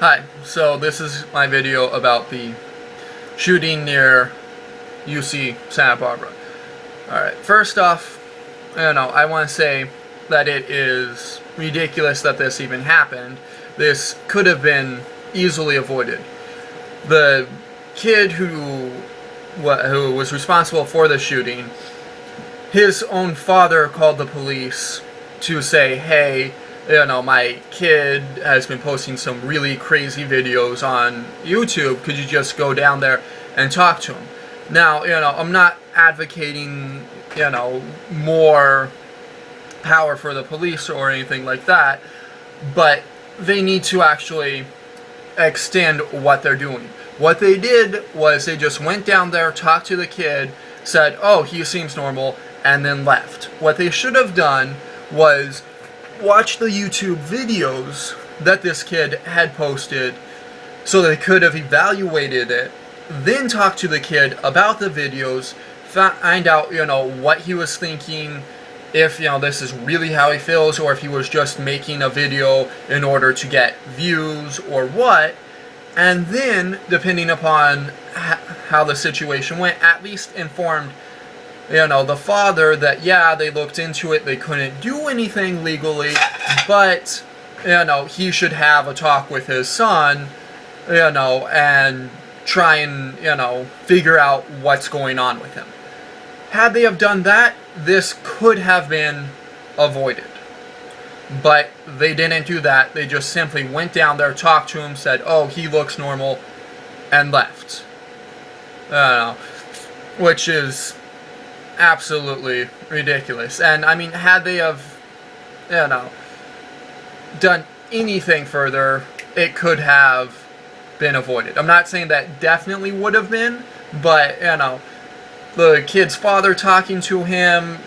Hi, so this is my video about the shooting near UC Santa Barbara. Alright, first off, I want to say that it is ridiculous that this even happened. This could have been easily avoided. The kid who was responsible for the shooting, his own father called the police to say, hey, my kid has been posting some really crazy videos on YouTube. Could you just go down there and talk to him? Now, I'm not advocating, more power for the police or anything like that, but they need to actually extend what they're doing. What they did was they just went down there, talked to the kid, said, oh, he seems normal, and then left. What they should have done was watch the YouTube videos that this kid had posted so they could have evaluated it, then talk to the kid about the videos, find out, what he was thinking, if, this is really how he feels, or if he was just making a video in order to get views or what, and then, depending upon how the situation went, at least informed the father that, yeah, they looked into it, they couldn't do anything legally, but, he should have a talk with his son, and try and, figure out what's going on with him. Had they have done that, this could have been avoided. But they didn't do that. They just simply went down there, talked to him, said, oh, he looks normal, and left. Which is absolutely ridiculous. And I mean, had they have done anything further, it could have been avoided. I'm not saying that definitely would have been, but the kid's father talking to him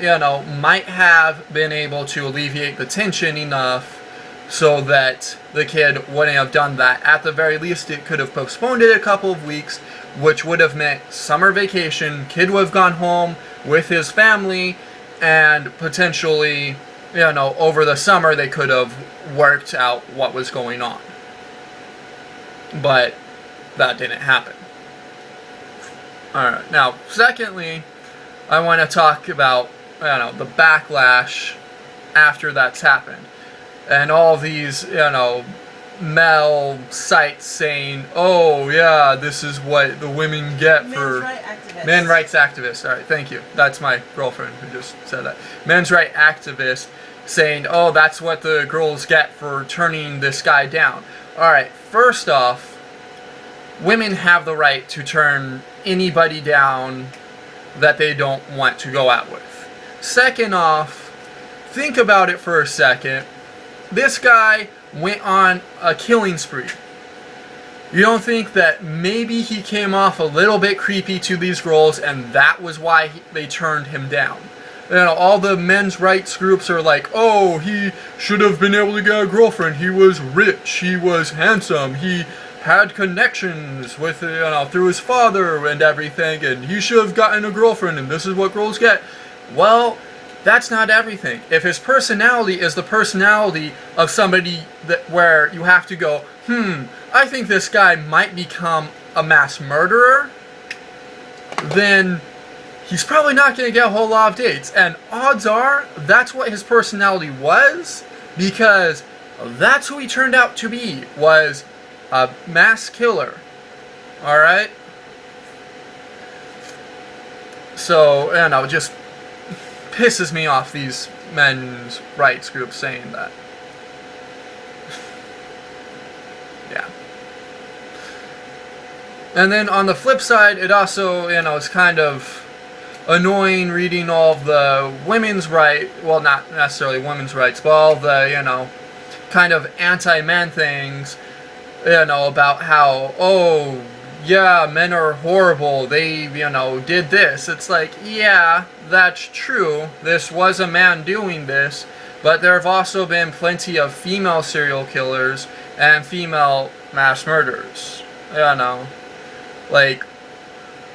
might have been able to alleviate the tension enough so that the kid wouldn't have done that. At the very least, it could have postponed it a couple of weeks, which would have meant summer vacation. Kid would have gone home with his family, and potentially, over the summer they could have worked out what was going on. But that didn't happen. Alright, now, secondly, I want to talk about, the backlash after that's happened. And all these, male sites saying, oh, yeah, this is what the women get for men's rights activists. Alright, thank you. That's my girlfriend who just said that. Men's rights activists saying, oh, that's what the girls get for turning this guy down. Alright, first off, women have the right to turn anybody down that they don't want to go out with. Second off, think about it for a second. This guy went on a killing spree. You don't think that maybe he came off a little bit creepy to these girls and that was why they turned him down? All the men's rights groups are like, oh, he should have been able to get a girlfriend. He was rich. He was handsome. He had connections with, through his father and everything, and he should have gotten a girlfriend, and this is what girls get. Well, that's not everything. If his personality is the personality of somebody where you have to go, I think this guy might become a mass murderer, then he's probably not going to get a whole lot of dates. And odds are, that's what his personality was, because that's who he turned out to be, was a mass killer. Alright? So, it just pisses me off, these men's rights groups saying that. Yeah. And then on the flip side, it also, is kind of annoying reading all of the women's rights, well, not necessarily women's rights, but all the, kind of anti-men things, about how, oh, yeah, men are horrible, they, did this. It's like, yeah, that's true, this was a man doing this, but there have also been plenty of female serial killers and female mass murderers. Like,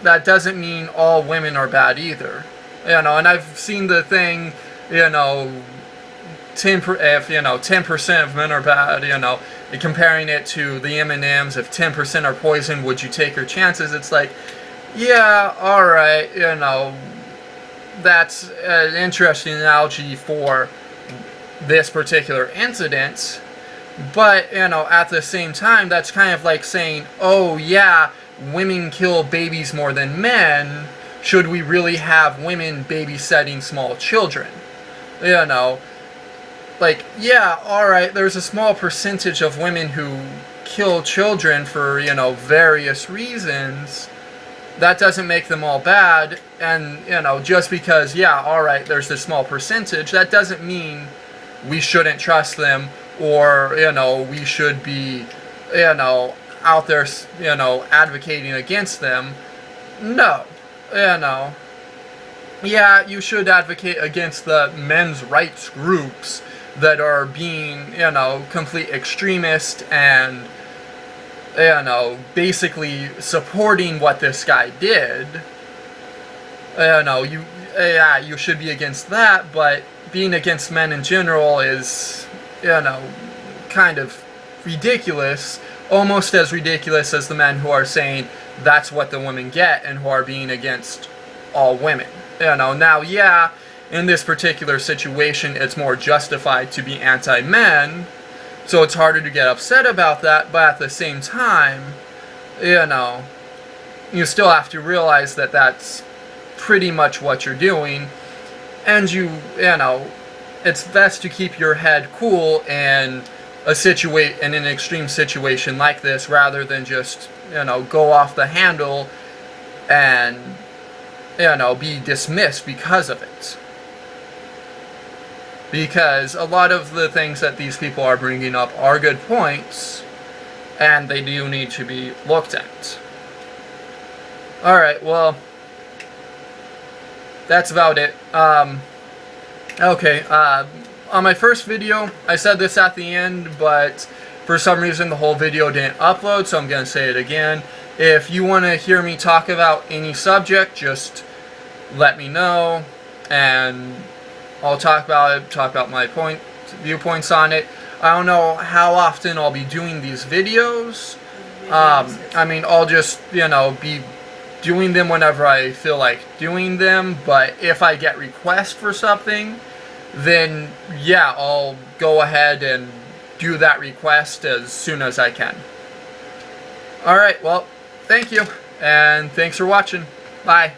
that doesn't mean all women are bad either. And I've seen the thing, if 10% of men are bad, and comparing it to the M&Ms, if 10% are poison, would you take your chances? It's like, yeah, alright, that's an interesting analogy for this particular incident, but, at the same time, that's kind of like saying, oh yeah, women kill babies more than men, should we really have women babysitting small children? Like, yeah, alright, there's a small percentage of women who kill children for, various reasons. That doesn't make them all bad, and, just because, yeah, alright, there's this small percentage, that doesn't mean we shouldn't trust them, or, we should be, out there, advocating against them. No, yeah, you should advocate against the men's rights groups that are being, complete extremist and, basically supporting what this guy did. You should be against that, but being against men in general is, kind of ridiculous, almost as ridiculous as the men who are saying that's what the women get and who are being against all women. Now, yeah, in this particular situation, it's more justified to be anti-men, so it's harder to get upset about that, but at the same time, you still have to realize that that's pretty much what you're doing, and it's best to keep your head cool in in an extreme situation like this, rather than just, go off the handle and, be dismissed because of it. Because a lot of the things that these people are bringing up are good points, and they do need to be looked at. Alright, well, that's about it. Okay, on my first video, I said this at the end, but for some reason the whole video didn't upload, so I'm going to say it again. If you want to hear me talk about any subject, just let me know, and I'll talk about it, talk about my viewpoints on it. I don't know how often I'll be doing these videos. I'll just, be doing them whenever I feel like doing them, but if I get requests for something, then yeah, I'll go ahead and do that request as soon as I can. Alright, well, thank you, and thanks for watching. Bye.